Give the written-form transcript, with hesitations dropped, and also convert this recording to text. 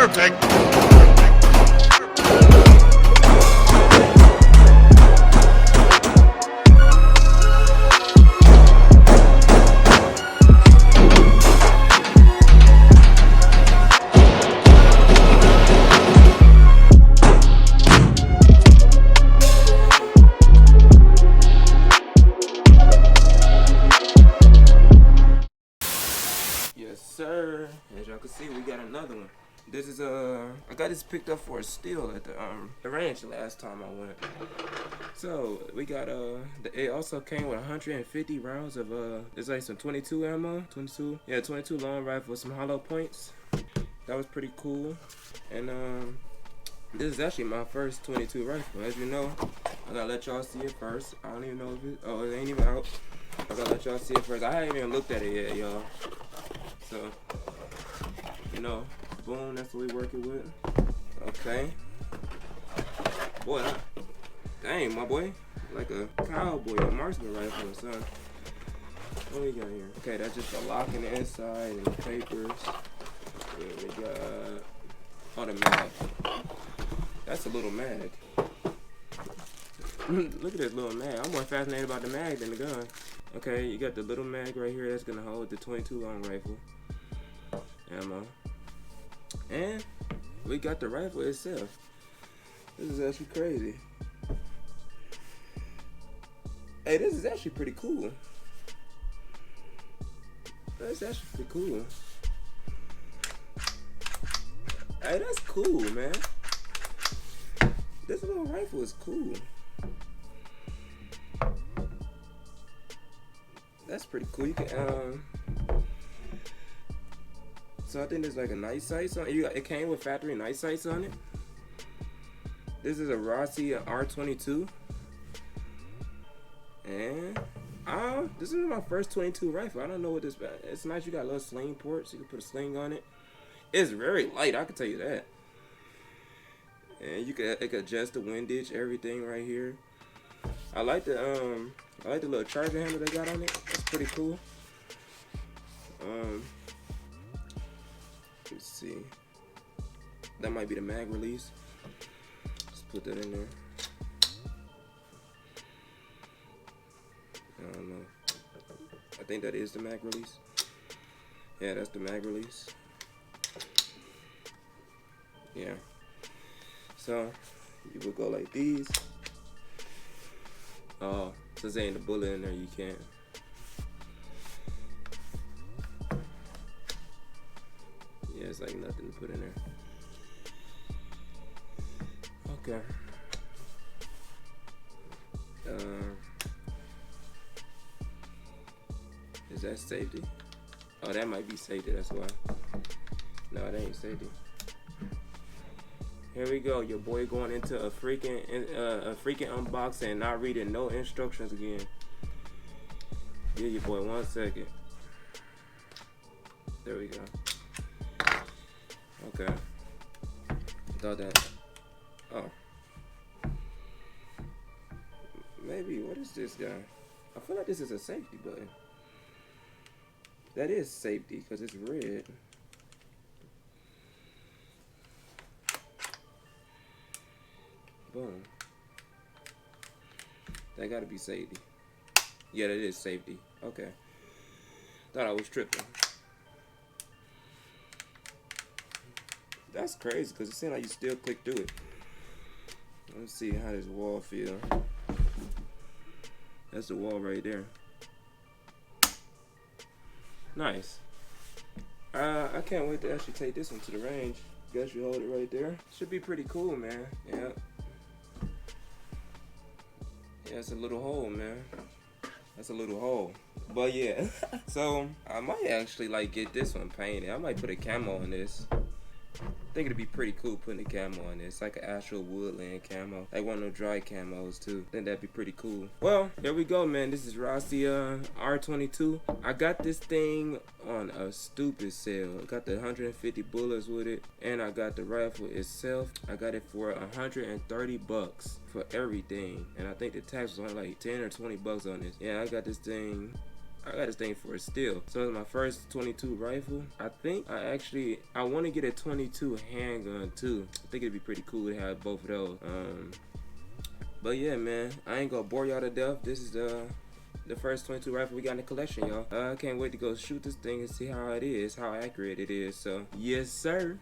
Perfect. Yes, sir. As y'all can see, we got another one. This is I got this picked up for a steal at the ranch last time I went. So we got it also came with 150 rounds of it's like some 22 ammo, 22 long rifle, some hollow points. That was pretty cool. And this is actually my first 22 rifle. As you know, I gotta let y'all see it first. I don't even know if it ain't even out. I gotta let y'all see it first. I haven't even looked at it yet, y'all. So, you know, boom, that's what we working with. Okay. Boy, dang, my boy. Like a cowboy, a marksman rifle or something. What we got here? Okay, that's just a lock in the inside and the papers. Yeah, we got, oh, the mag. That's a little mag. Look at this little mag. I'm more fascinated about the mag than the gun. Okay, you got the little mag right here that's gonna hold the 22 long rifle ammo. And we got the rifle itself. This is actually crazy. Hey, this is actually pretty cool. That's actually pretty cool. Hey, that's cool, man. This little rifle is cool. That's pretty cool. You can so I think there's like a night sights on it. It came with factory night sights on it. This is a Rossi R22. And this is my first 22 rifle. I don't know what this bad. It's nice. You got little sling ports. You can put a sling on it. It's very light. I can tell you that. And it can adjust the windage, everything right here. I like the little charger handle they got on it. That's pretty cool. Let's see. That might be the mag release. Let's put that in there. I don't know. I think that is the mag release. Yeah, that's the mag release. Yeah. So you would go like these. Oh, since there ain't a bullet in there, you can't. Yeah, it's like nothing to put in there. Okay. Is that safety? Oh, that might be safety, that's why. No, it ain't safety. Here we go, your boy going into a freaking unboxing and not reading no instructions again. Give your boy 1 second. There we go. Okay. Thought that. Oh. Maybe. What is this guy? I feel like this is a safety button. That is safety because it's red. Boom. That gotta be safety. Yeah, that is safety. Okay. Thought I was tripping. That's crazy because it seems like you still click through it. Let's see how this wall feel. That's the wall right there. Nice. I can't wait to actually take this one to the range. Guess you hold it right there. Should be pretty cool, man. Yeah. Yeah, it's a little hole, man. That's a little hole. But yeah. So I might actually like get this one painted. I might put a camo on this. I think it'd be pretty cool putting a camo on this, like an actual woodland camo, like one of those dry camos too. I think that'd be pretty cool. Well, here we go, man. This is Rossi R22. I got this thing on a stupid sale. I got the 150 bullets with it, and I got the rifle itself. I got it for 130 bucks for everything, and I think the tax was only like 10 or 20 bucks on this. Yeah, I got this thing I got this thing for a steal. So it's my first 22 rifle. I think I want to get a 22 handgun too. I think it'd be pretty cool to have both of those. But yeah, man, I ain't gonna bore y'all to death. This is the first 22 rifle we got in the collection, y'all. I can't wait to go shoot this thing and see how it is, how accurate it is. So yes, sir.